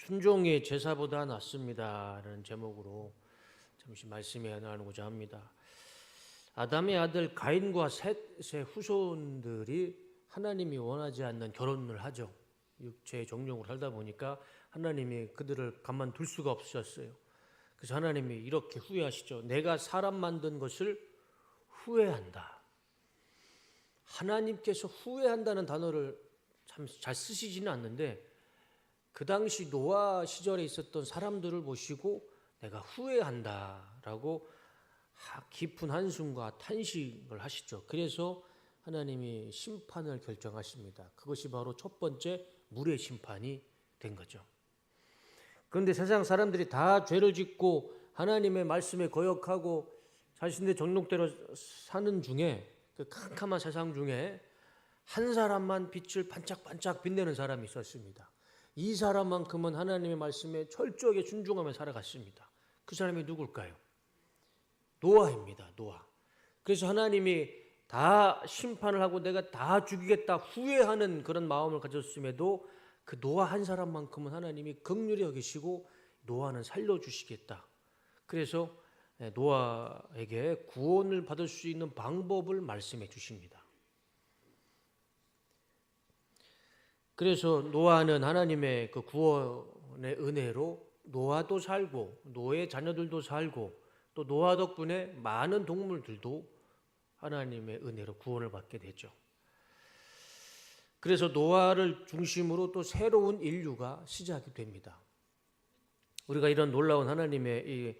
순종이 제사보다 낫습니다라는 제목으로 잠시 말씀에 나누고자 합니다. 아담의 아들 가인과 셋의 후손들이 하나님이 원하지 않는 결혼을 하죠. 육체의 정령으로 살다 보니까 하나님이 그들을 가만둘 수가 없으셨어요. 그래서 하나님이 이렇게 후회하시죠. 내가 사람 만든 것을 후회한다. 하나님께서 후회한다는 단어를 참 잘 쓰시지는 않는데 그 당시 노아 시절에 있었던 사람들을 보시고 내가 후회한다라고 깊은 한숨과 탄식을 하시죠. 그래서 하나님이 심판을 결정하십니다. 그것이 바로 첫 번째 물의 심판이 된 거죠. 그런데 세상 사람들이 다 죄를 짓고 하나님의 말씀에 거역하고 자신의 정욕대로 사는 중에 그 캄캄한 세상 중에 한 사람만 빛을 반짝반짝 빛내는 사람이 있었습니다. 이 사람만큼은 하나님의 말씀에 철저하게 순종하며 살아갔습니다. 그 사람이 누굴까요? 노아입니다. 노아. 그래서 하나님이 다 심판을 하고 내가 다 죽이겠다 후회하는 그런 마음을 가졌음에도 그 노아 한 사람만큼은 하나님이 긍휼히 여기시고 노아는 살려주시겠다. 그래서 노아에게 구원을 받을 수 있는 방법을 말씀해 주십니다. 그래서 노아는 하나님의 그 구원의 은혜로 노아도 살고 노아의 자녀들도 살고 또 노아 덕분에 많은 동물들도 하나님의 은혜로 구원을 받게 되죠. 그래서 노아를 중심으로 또 새로운 인류가 시작이 됩니다. 우리가 이런 놀라운 하나님의 이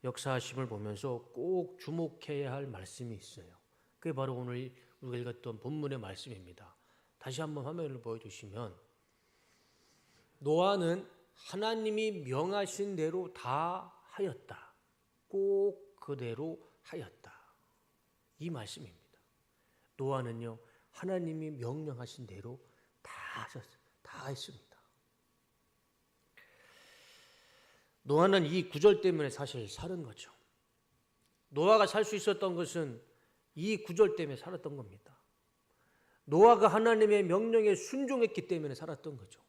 역사하심을 보면서 꼭 주목해야 할 말씀이 있어요. 그게 바로 오늘 우리가 읽었던 본문의 말씀입니다. 다시 한번 화면을 보여주시면 노아는 하나님이 명하신 대로 다 하였다. 꼭 그대로 하였다. 이 말씀입니다. 노아는요 하나님이 명령하신 대로 다 했습니다. 노아는 이 구절 때문에 사실 살은 거죠. 노아가 살 수 있었던 것은 이 구절 때문에 살았던 겁니다. 노아가 하나님의 명령에 순종했기 때문에 살았던 거죠.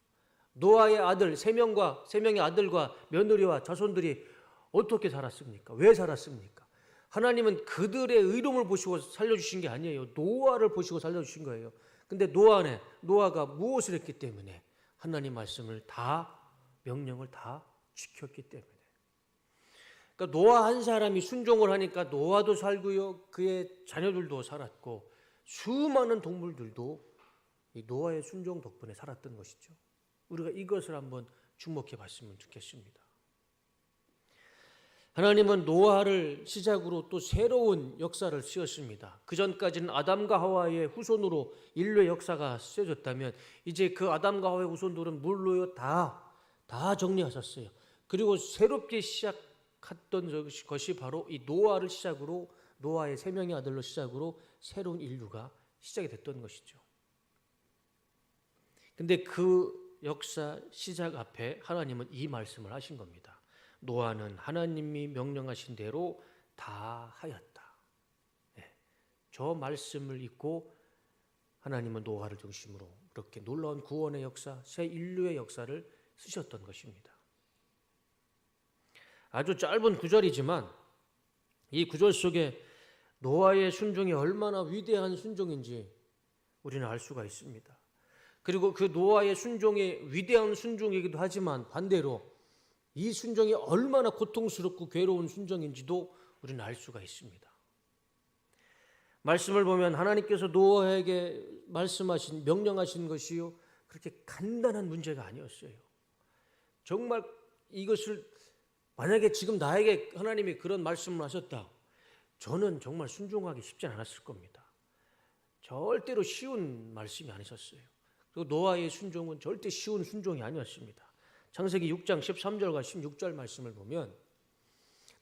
노아의 아들 세 명의 아들과 며느리와 자손들이 어떻게 살았습니까? 왜 살았습니까? 하나님은 그들의 의로움을 보시고 살려주신 게 아니에요. 노아를 보시고 살려주신 거예요. 근데 노아가 무엇을 했기 때문에? 하나님 말씀을 명령을 다 지켰기 때문에. 그러니까 노아 한 사람이 순종을 하니까 노아도 살고요. 그의 자녀들도 살았고 수많은 동물들도 이 노아의 순종 덕분에 살았던 것이죠. 우리가 이것을 한번 주목해 봤으면 좋겠습니다. 하나님은 노아를 시작으로 또 새로운 역사를 쓰셨습니다. 그 전까지는 아담과 하와의 후손으로 인류의 역사가 쓰여졌다면 이제 그 아담과 하와의 후손들은 물로요 다 정리하셨어요. 그리고 새롭게 시작했던 것이 바로 이 노아를 시작으로 노아의 세 명의 아들로 시작으로 새로운 인류가 시작이 됐던 것이죠. 근데 그 역사 시작 앞에 하나님은 이 말씀을 하신 겁니다. 노아는 하나님이 명령하신 대로 다 하였다. 저 말씀을 읽고 하나님은 노아를 중심으로 그렇게 놀라운 구원의 역사, 새 인류의 역사를 쓰셨던 것입니다. 아주 짧은 구절이지만 이 구절 속에 노아의 순종이 얼마나 위대한 순종인지 우리는 알 수가 있습니다. 그리고 그 노아의 순종이 위대한 순종이기도 하지만 반대로 이 순종이 얼마나 고통스럽고 괴로운 순종인지도 우리는 알 수가 있습니다. 말씀을 보면 하나님께서 노아에게 명령하신 것이요 그렇게 간단한 문제가 아니었어요. 정말 이것을 만약에 지금 나에게 하나님이 그런 말씀을 하셨다. 저는 정말 순종하기 쉽지 않았을 겁니다. 절대로 쉬운 말씀이 아니셨어요. 그리고 노아의 순종은 절대 쉬운 순종이 아니었습니다. 창세기 6장 13절과 16절 말씀을 보면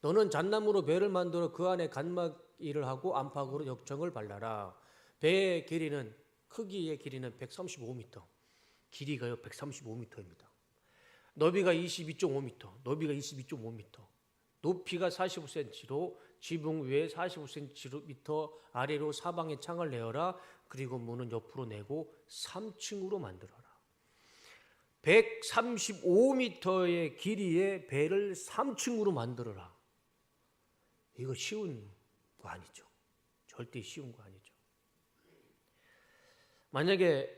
너는 잣나무로 배를 만들어 그 안에 간막이를 하고 안팎으로 역청을 발라라. 배의 길이는 크기의 길이는 135m, 길이가요 135m입니다. 너비가 22.5m, 높이가 45cm로 지붕 위에 45cm 아래로 사방에 창을 내어라. 그리고 문은 옆으로 내고 3층으로 만들어라. 135m의 길이의 배를 3층으로 만들어라. 이거 쉬운 거 아니죠. 절대 쉬운 거 아니죠. 만약에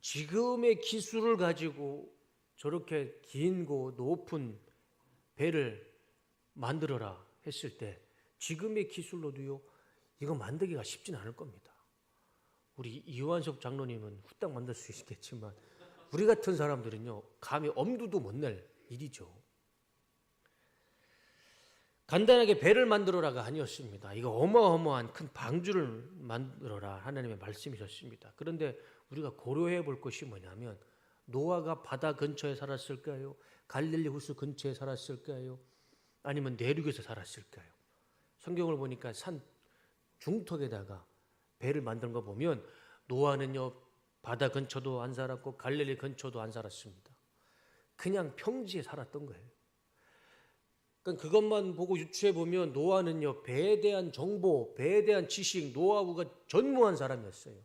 지금의 기술을 가지고 저렇게 길고 높은 배를 만들어라 했을 때 지금의 기술로도요, 이거 만들기가 쉽진 않을 겁니다. 우리 이완석 장로님은 후딱 만들 수 있겠지만 우리 같은 사람들은요, 감히 엄두도 못 낼 일이죠. 간단하게 배를 만들어라가 아니었습니다. 이거 어마어마한 큰 방주를 만들어라 하나님의 말씀이셨습니다. 그런데 우리가 고려해 볼 것이 뭐냐면 노아가 바다 근처에 살았을까요? 갈릴리 호수 근처에 살았을까요? 아니면 내륙에서 살았을까요? 성경을 보니까 산 중턱에다가 배를 만든 거 보면 노아는요, 바다 근처도 안 살았고 갈릴리 근처도 안 살았습니다. 그냥 평지에 살았던 거예요. 그러니까 그것만 보고 유추해 보면 노아는요, 배에 대한 정보, 배에 대한 지식, 노하우가 전무한 사람이었어요.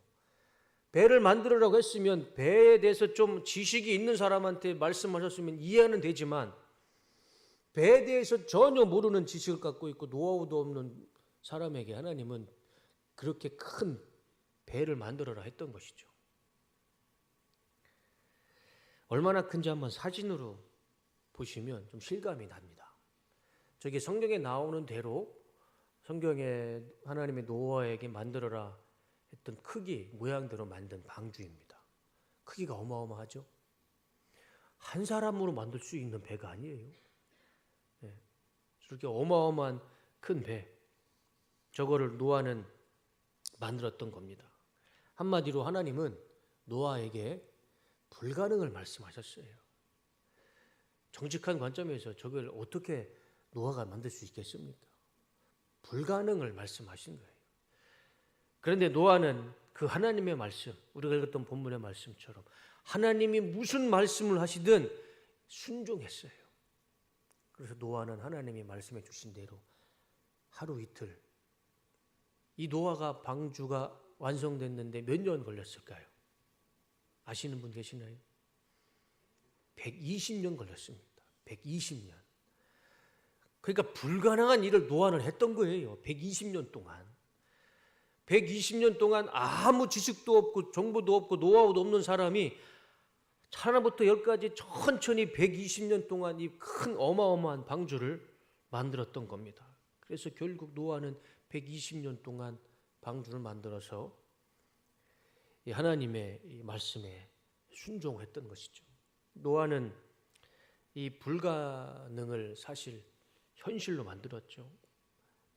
배를 만들으라고 했으면 배에 대해서 좀 지식이 있는 사람한테 말씀하셨으면 이해는 되지만 배에 대해서 전혀 모르는 지식을 갖고 있고 노하우도 없는 사람에게 하나님은 그렇게 큰 배를 만들어라 했던 것이죠. 얼마나 큰지 한번 사진으로 보시면 좀 실감이 납니다. 저게 성경에 나오는 대로 성경에 하나님의 노아에게 만들어라 했던 크기, 모양대로 만든 방주입니다. 크기가 어마어마하죠. 한 사람으로 만들 수 있는 배가 아니에요. 네. 저렇게 어마어마한 큰 배, 저거를 노아는 만들었던 겁니다. 한마디로 하나님은 노아에게 불가능을 말씀하셨어요. 정직한 관점에서 저걸 어떻게 노아가 만들 수 있겠습니까? 불가능을 말씀하신 거예요. 그런데 노아는 그 하나님의 말씀, 우리가 읽었던 본문의 말씀처럼 하나님이 무슨 말씀을 하시든 순종했어요. 그래서 노아는 하나님이 말씀해 주신 대로 하루 이틀, 이 노아가 방주가 완성됐는데 몇 년 걸렸을까요? 아시는 분 계시나요? 120년 걸렸습니다. 120년. 그러니까 불가능한 일을 노아는 했던 거예요. 120년 동안. 120년 동안 아무 지식도 없고 정보도 없고 노하우도 없는 사람이 하나부터 열까지 천천히 120년 동안 이 큰 어마어마한 방주를 만들었던 겁니다. 그래서 결국 노아는 120년 동안 방주를 만들어서 하나님의 이 말씀에 순종했던 것이죠. 노아는 이 불가능을 사실 현실로 만들었죠.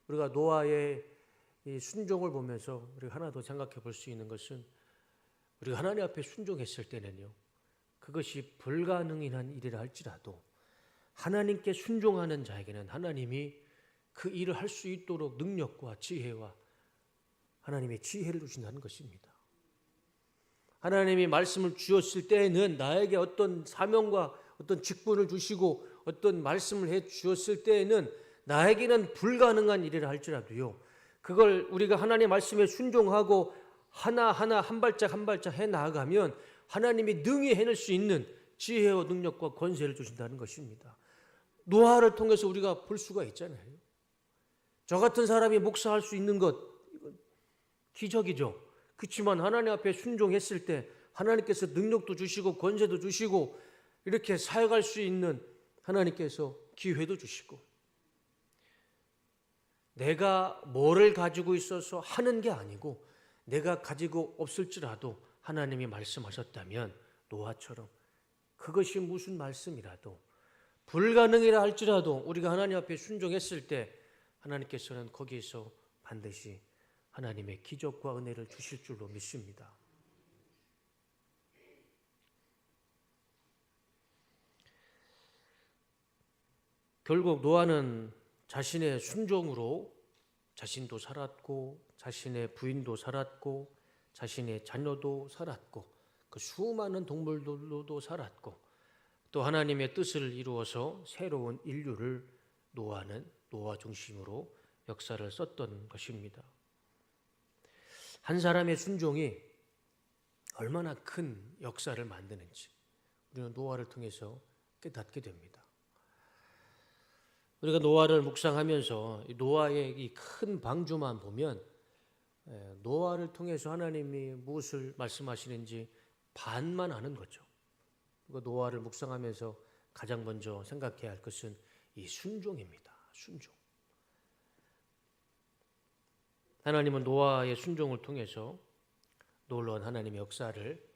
우리가 노아의 이 순종을 보면서 우리가 하나 더 생각해 볼 수 있는 것은 우리가 하나님 앞에 순종했을 때는요, 그것이 불가능한 일이라 할지라도 하나님께 순종하는 자에게는 하나님이 그 일을 할 수 있도록 능력과 지혜와 하나님의 지혜를 주신다는 것입니다. 하나님이 말씀을 주었을 때에는 나에게 어떤 사명과 어떤 직분을 주시고 어떤 말씀을 해 주었을 때에는 나에게는 불가능한 일이라 할지라도요, 그걸 우리가 하나님의 말씀에 순종하고 하나하나 한 발짝 한 발짝 해 나아가면 하나님이 능히 해낼 수 있는 지혜와 능력과 권세를 주신다는 것입니다. 노아를 통해서 우리가 볼 수가 있잖아요. 저 같은 사람이 목사할 수 있는 것, 이건 기적이죠. 그렇지만 하나님 앞에 순종했을 때 하나님께서 능력도 주시고 권세도 주시고 이렇게 사역할 수 있는 하나님께서 기회도 주시고, 내가 뭐를 가지고 있어서 하는 게 아니고 내가 가지고 없을지라도 하나님이 말씀하셨다면 노아처럼 그것이 무슨 말씀이라도 불가능이라 할지라도 우리가 하나님 앞에 순종했을 때 하나님께서는 거기에서 반드시 하나님의 기적과 은혜를 주실 줄로 믿습니다. 결국 노아는 자신의 순종으로 자신도 살았고 자신의 부인도 살았고 자신의 자녀도 살았고 그 수많은 동물들로도 살았고 또 하나님의 뜻을 이루어서 새로운 인류를 노아 중심으로 역사를 썼던 것입니다. 한 사람의 순종이 얼마나 큰 역사를 만드는지 우리는 노아를 통해서 깨닫게 됩니다. 우리가 노아를 묵상하면서 노아의 이 큰 방주만 보면 노아를 통해서 하나님이 무엇을 말씀하시는지 반만 아는 거죠. 그리고 노아를 묵상하면서 가장 먼저 생각해야 할 것은 이 순종입니다. 순종. 하나님은 노아의 순종을 통해서 놀라운 하나님의 역사를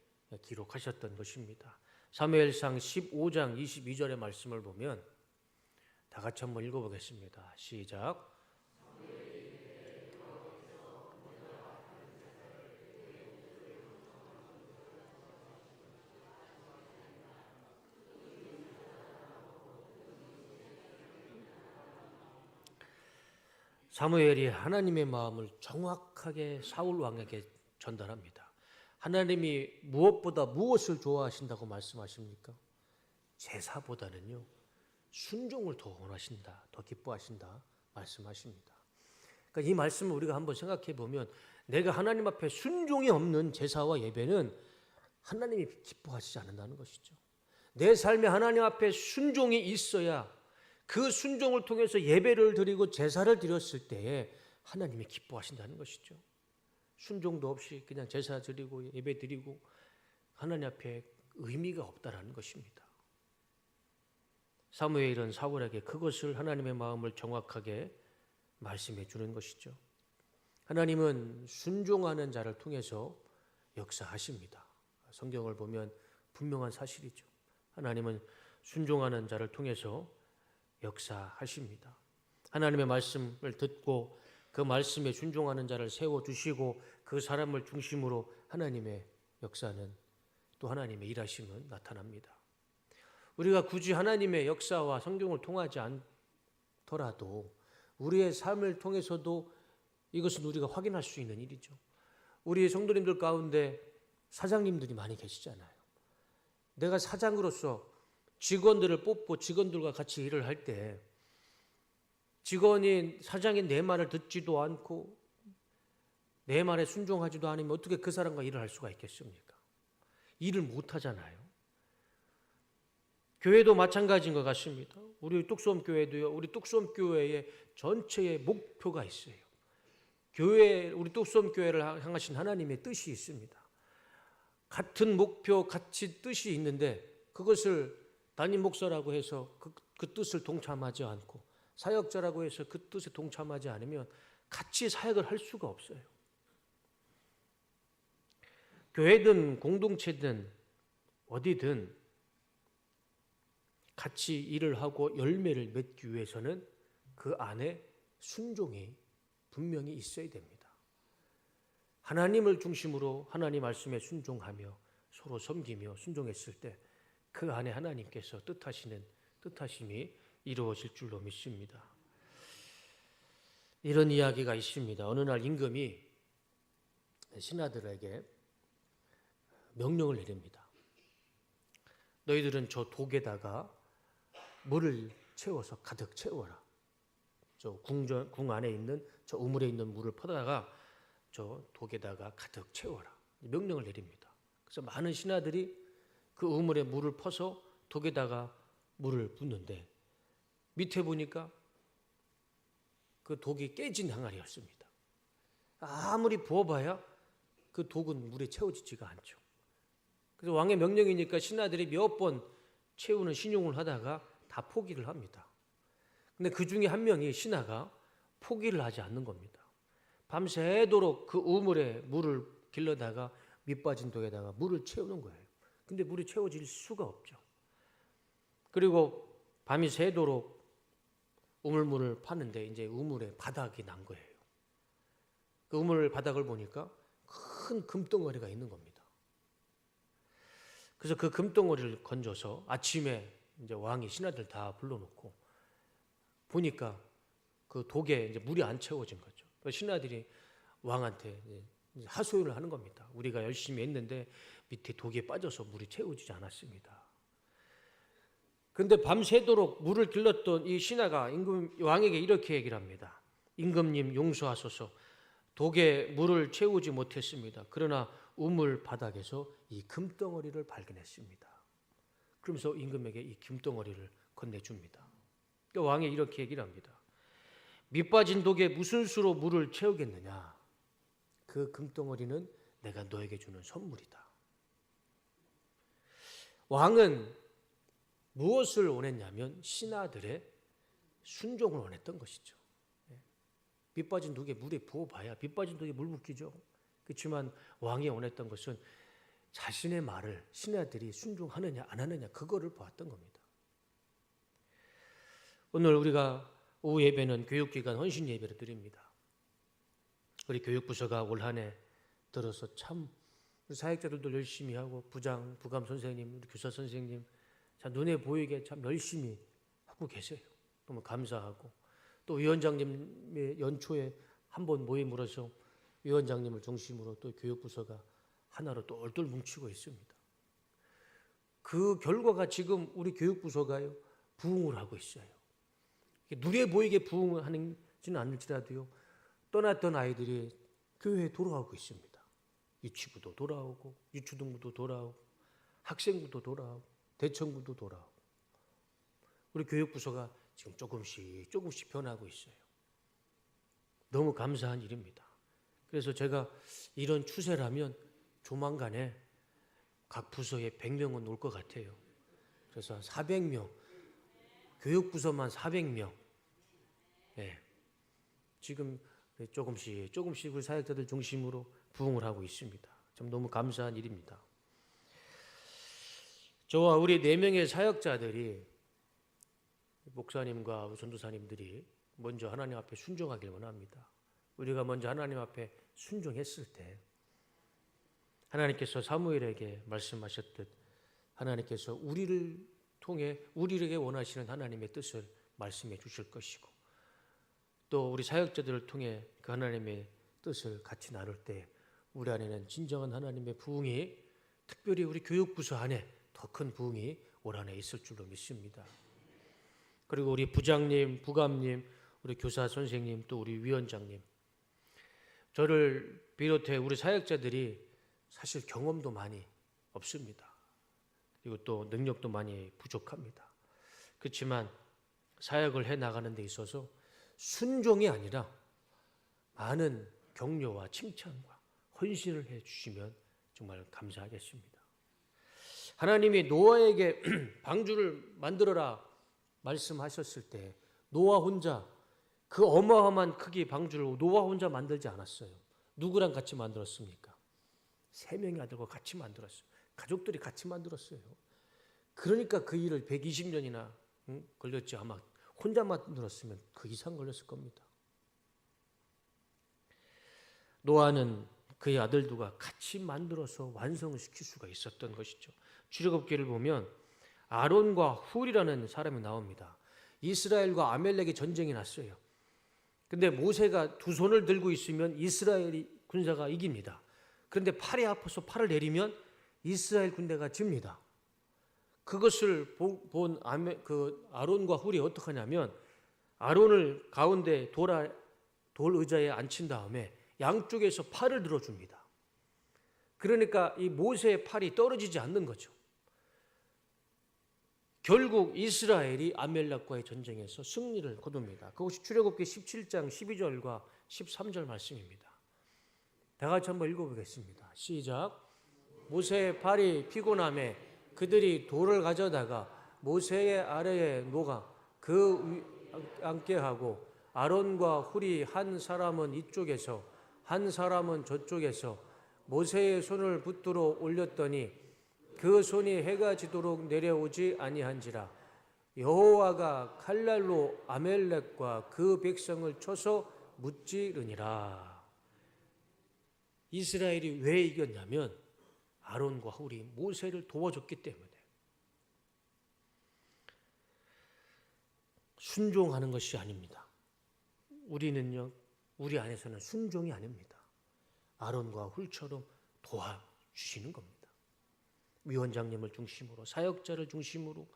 기록하셨던 것입니다. 사무엘상 15장 22절의 말씀을 보면 다 같이 한번 읽어보겠습니다. 시작. 사무엘이 하나님의 마음을 정확하게 사울 왕에게 전달합니다. 하나님이 무엇보다 무엇을 좋아하신다고 말씀하십니까? 제사보다는요, 순종을 더 원하신다, 더 기뻐하신다 말씀하십니다. 그러니까 이 말씀을 우리가 한번 생각해 보면 내가 하나님 앞에 순종이 없는 제사와 예배는 하나님이 기뻐하시지 않는다는 것이죠. 내 삶에 하나님 앞에 순종이 있어야 그 순종을 통해서 예배를 드리고 제사를 드렸을 때에 하나님이 기뻐하신다는 것이죠. 순종도 없이 그냥 제사 드리고 예배 드리고 하나님 앞에 의미가 없다라는 것입니다. 사무엘은 사울에게 그것을 하나님의 마음을 정확하게 말씀해 주는 것이죠. 하나님은 순종하는 자를 통해서 역사하십니다. 성경을 보면 분명한 사실이죠. 하나님은 순종하는 자를 통해서 역사하십니다. 하나님의 말씀을 듣고 그 말씀에 순종하는 자를 세워주시고 그 사람을 중심으로 하나님의 역사는 또 하나님의 일하심은 나타납니다. 우리가 굳이 하나님의 역사와 성경을 통하지 않더라도 우리의 삶을 통해서도 이것은 우리가 확인할 수 있는 일이죠. 우리 성도님들 가운데 사장님들이 많이 계시잖아요. 내가 사장으로서 직원들을 뽑고 직원들과 같이 일을 할 때 직원이 사장이 내 말을 듣지도 않고 내 말에 순종하지도 않으면 어떻게 그 사람과 일을 할 수가 있겠습니까? 일을 못 하잖아요. 교회도 마찬가지인 것 같습니다. 우리 뚝섬 교회도요. 우리 뚝섬 교회의 전체의 목표가 있어요. 우리 뚝섬 교회를 향하신 하나님의 뜻이 있습니다. 같은 목표, 같이 뜻이 있는데 그것을 담임 목사라고 해서 그 뜻을 동참하지 않고 사역자라고 해서 그 뜻에 동참하지 않으면 같이 사역을 할 수가 없어요. 교회든 공동체든 어디든 같이 일을 하고 열매를 맺기 위해서는 그 안에 순종이 분명히 있어야 됩니다. 하나님을 중심으로 하나님 말씀에 순종하며 서로 섬기며 순종했을 때 그 안에 하나님께서 뜻하심이 이루어질 줄로 믿습니다. 이런 이야기가 있습니다. 어느 날 임금이 신하들에게 명령을 내립니다. 너희들은 저 독에다가 물을 채워서 가득 채워라. 저 궁 안에 있는 저 우물에 있는 물을 퍼다가 저 독에다가 가득 채워라. 명령을 내립니다. 그래서 많은 신하들이 그 우물에 물을 퍼서 독에다가 물을 붓는데 밑에 보니까 그 독이 깨진 항아리였습니다. 아무리 부어봐야 그 독은 물에 채워지지가 않죠. 그래서 왕의 명령이니까 신하들이 몇 번 채우는 신용을 하다가 다 포기를 합니다. 근데 그 중에 한 명이 신하가 포기를 하지 않는 겁니다. 밤새도록 그 우물에 물을 길러다가 밑빠진 독에다가 물을 채우는 거예요. 근데 물이 채워질 수가 없죠. 그리고 밤이 새도록 우물물을 파는데 이제 우물에 바닥이 난 거예요. 그 우물 바닥을 보니까 큰 금덩어리가 있는 겁니다. 그래서 그 금덩어리를 건져서 아침에 이제 왕이 신하들 다 불러놓고 보니까 그 독에 이제 물이 안 채워진 거죠. 신하들이 왕한테 하소연을 하는 겁니다. 우리가 열심히 했는데 밑에 독에 빠져서 물이 채워지지 않았습니다. 그런데 밤새도록 물을 길렀던 이 신하가 왕에게 이렇게 얘기를 합니다. 임금님 용서하소서. 독에 물을 채우지 못했습니다. 그러나 우물 바닥에서 이 금덩어리를 발견했습니다. 그러면서 임금에게 이 금덩어리를 건네줍니다. 그러니까 왕이 이렇게 얘기를 합니다. 밑빠진 독에 무슨 수로 물을 채우겠느냐? 그 금덩어리는 내가 너에게 주는 선물이다. 왕은 무엇을 원했냐면 신하들의 순종을 원했던 것이죠. 밑빠진 독에 물에 부어봐야 밑빠진 독에 물 붓기죠. 그렇지만 왕이 원했던 것은 자신의 말을 신하들이 순종하느냐 안 하느냐 그거를 보았던 겁니다. 오늘 우리가 오후 예배는 교육기관 헌신 예배를 드립니다. 우리 교육부서가 올 한 해 들어서 참 우리 사역자들도 열심히 하고 부장, 부감 선생님, 우리 교사 선생님 참 눈에 보이게 참 열심히 하고 계세요. 너무 감사하고 또 위원장님의 연초에 한번 모임으로서 위원장님을 중심으로 또 교육부서가 하나로 또 얼떨 뭉치고 있습니다. 그 결과가 지금 우리 교육부서가요 부흥을 하고 있어요. 눈에 보이게 부흥하지는 않을지라도요 떠났던 아이들이 교회에 돌아오고 있습니다. 유치부도 돌아오고 유초등부도 돌아오고 학생부도 돌아오고 대청부도 돌아오고 우리 교육부서가 지금 조금씩 변하고 있어요. 너무 감사한 일입니다. 그래서 제가 이런 추세라면 조만간에 각 부서에 100명은 올 것 같아요. 그래서 400명, 교육부서만 400명. 네. 지금 조금씩 우리 사역자들 중심으로 부흥을 하고 있습니다. 참 너무 감사한 일입니다. 저와 우리 4명의 사역자들이 목사님과 전도사님들이 먼저 하나님 앞에 순종하길 원합니다. 우리가 먼저 하나님 앞에 순종했을 때 하나님께서 사무엘에게 말씀하셨듯 하나님께서 우리를 통해 우리에게 원하시는 하나님의 뜻을 말씀해 주실 것이고 또 우리 사역자들을 통해 그 하나님의 뜻을 같이 나눌 때 우리 안에는 진정한 하나님의 부흥이 특별히 우리 교육부서 안에 더 큰 부흥이 올 한해 있을 줄로 믿습니다. 그리고 우리 부장님, 부감님, 우리 교사 선생님 또 우리 위원장님 저를 비롯해 우리 사역자들이 사실 경험도 많이 없습니다. 그리고 또 능력도 많이 부족합니다. 그렇지만 사역을 해나가는 데 있어서 순종이 아니라 많은 격려와 칭찬과 헌신을 해주시면 정말 감사하겠습니다. 하나님이 노아에게 방주를 만들어라 말씀하셨을 때 노아 혼자 그 어마어마한 크기의 방주를 노아 혼자 만들지 않았어요. 누구랑 같이 만들었습니까? 3명의 아들과 같이 만들었어요. 가족들이 같이 만들었어요. 그러니까 그 일을 120년이나 걸렸지 아마 혼자 만들었으면 그 이상 걸렸을 겁니다. 노아는 그의 아들들과 같이 만들어서 완성을 시킬 수가 있었던 것이죠. 출애굽기를 보면 아론과 훌이라는 사람이 나옵니다. 이스라엘과 아멜렉의 전쟁이 났어요. 근데 모세가 두 손을 들고 있으면 이스라엘이 군사가 이깁니다. 그런데 팔이 아파서 팔을 내리면 이스라엘 군대가 집니다. 그것을 본 아론과 훌이 어떻게 하냐면 아론을 가운데 돌 의자에 앉힌 다음에 양쪽에서 팔을 들어줍니다. 그러니까 이 모세의 팔이 떨어지지 않는 거죠. 결국 이스라엘이 아멜렉과의 전쟁에서 승리를 거둡니다. 그것이 출애굽기 17장 12절과 13절 말씀입니다. 다 같이 한번 읽어보겠습니다. 시작. 모세의 팔이 피곤함에 그들이 돌을 가져다가 모세의 아래에 놓아 그 앉게 하고 아론과 훌이 한 사람은 이쪽에서 한 사람은 저쪽에서 모세의 손을 붙들어 올렸더니 그 손이 해가 지도록 내려오지 아니한지라. 여호와가 칼날로 아멜렉과 그 백성을 쳐서 무찌르니라. 이스라엘이 왜 이겼냐면 아론과 훌이 모세를 도와줬기 때문에. 순종하는 것이 아닙니다. 우리는요, 우리 안에서는 순종이 아닙니다. 아론과 훌처럼 도와주시는 겁니다. 위원장님을 중심으로 사역자를 중심으로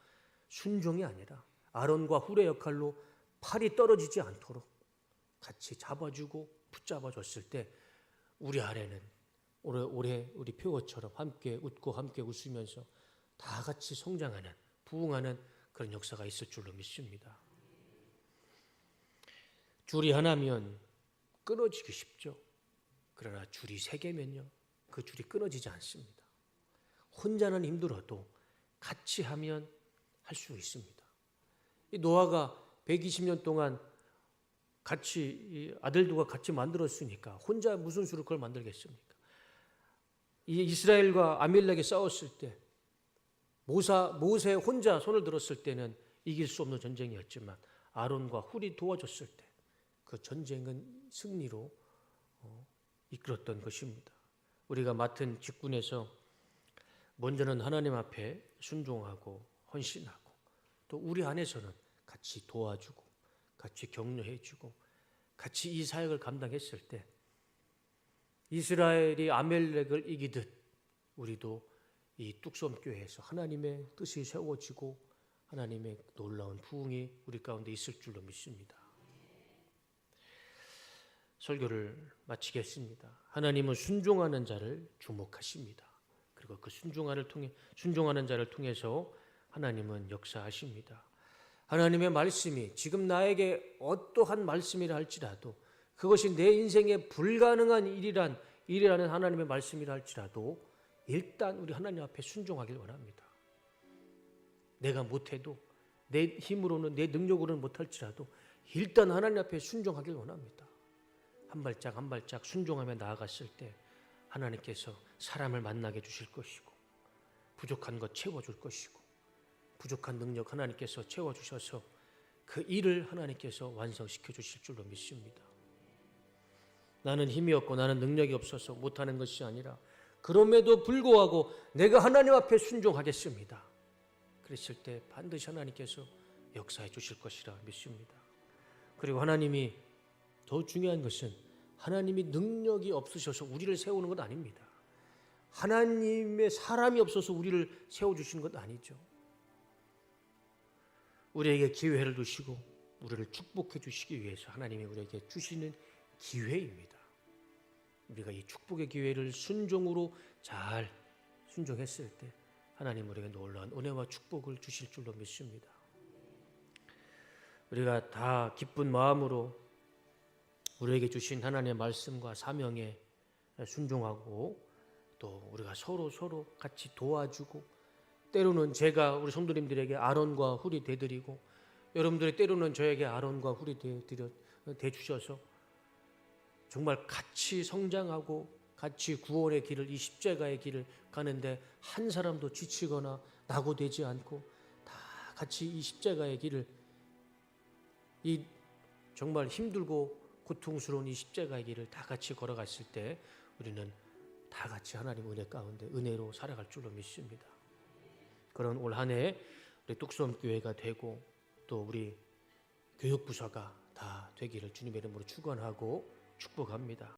순종이 아니라 아론과 훌의 역할로 팔이 떨어지지 않도록 같이 잡아주고 붙잡아줬을 때 우리 안에는 올해 우리 표어처럼 함께 웃고 함께 웃으면서 다 같이 성장하는, 부흥하는 그런 역사가 있을 줄로 믿습니다. 줄이 하나면 끊어지기 쉽죠. 그러나 줄이 세 개면요, 그 줄이 끊어지지 않습니다. 혼자는 힘들어도 같이 하면 할 수 있습니다. 이 노아가 120년 동안 같이 아들들과 같이 만들었으니까 혼자 무슨 수로 그걸 만들겠습니까? 이 이스라엘과 아말렉이 싸웠을 때 모세 혼자 손을 들었을 때는 이길 수 없는 전쟁이었지만 아론과 훌이 도와줬을 때 그 전쟁은 승리로 이끌었던 것입니다. 우리가 맡은 직분에서 먼저는 하나님 앞에 순종하고 헌신하고 또 우리 안에서는 같이 도와주고 같이 격려해주고 같이 이 사역을 감당했을 때 이스라엘이 아말렉을 이기듯 우리도 이 뚝섬교회에서 하나님의 뜻이 세워지고 하나님의 놀라운 부흥이 우리 가운데 있을 줄로 믿습니다. 설교를 마치겠습니다. 하나님은 순종하는 자를 주목하십니다. 그리고 그 순종하는 자를 통해서 하나님은 역사하십니다. 하나님의 말씀이 지금 나에게 어떠한 말씀이라 할지라도 그것이 내 인생에 불가능한 일이라는 하나님의 말씀이라 할지라도 일단 우리 하나님 앞에 순종하길 원합니다. 내가 못해도 내 힘으로는 내 능력으로는 못할지라도 일단 하나님 앞에 순종하길 원합니다. 한 발짝 한 발짝 순종하며 나아갔을 때 하나님께서 사람을 만나게 주실 것이고 부족한 것 채워줄 것이고 부족한 능력 하나님께서 채워주셔서 그 일을 하나님께서 완성시켜 주실 줄로 믿습니다. 나는 힘이 없고 나는 능력이 없어서 못하는 것이 아니라 그럼에도 불구하고 내가 하나님 앞에 순종하겠습니다. 그랬을 때 반드시 하나님께서 역사해 주실 것이라 믿습니다. 그리고 하나님이 더 중요한 것은 하나님이 능력이 없으셔서 우리를 세우는 것 아닙니다. 하나님의 사람이 없어서 우리를 세워주시는 것 아니죠. 우리에게 기회를 주시고 우리를 축복해 주시기 위해서 하나님이 우리에게 주시는 기회입니다. 우리가 이 축복의 기회를 순종으로 잘 순종했을 때 하나님 우리에게 놀라운 은혜와 축복을 주실 줄로 믿습니다. 우리가 다 기쁜 마음으로 우리에게 주신 하나님의 말씀과 사명에 순종하고 또 우리가 서로 같이 도와주고 때로는 제가 우리 성도님들에게 아론과 훌이 되드리고 여러분들이 때로는 저에게 아론과 훌이 되주셔서 정말 같이 성장하고 같이 구원의 길을 이 십자가의 길을 가는데 한 사람도 지치거나 낙오되지 않고 다 같이 이 십자가의 길을 이 정말 힘들고 고통스러운 이 십자가의 길을 다 같이 걸어갔을 때 우리는 다 같이 하나님 은혜 가운데 은혜로 살아갈 줄로 믿습니다. 그런 올 한 해 우리 뚝섬교회가 되고 또 우리 교육부서가 다 되기를 주님의 이름으로 축원하고 축복합니다.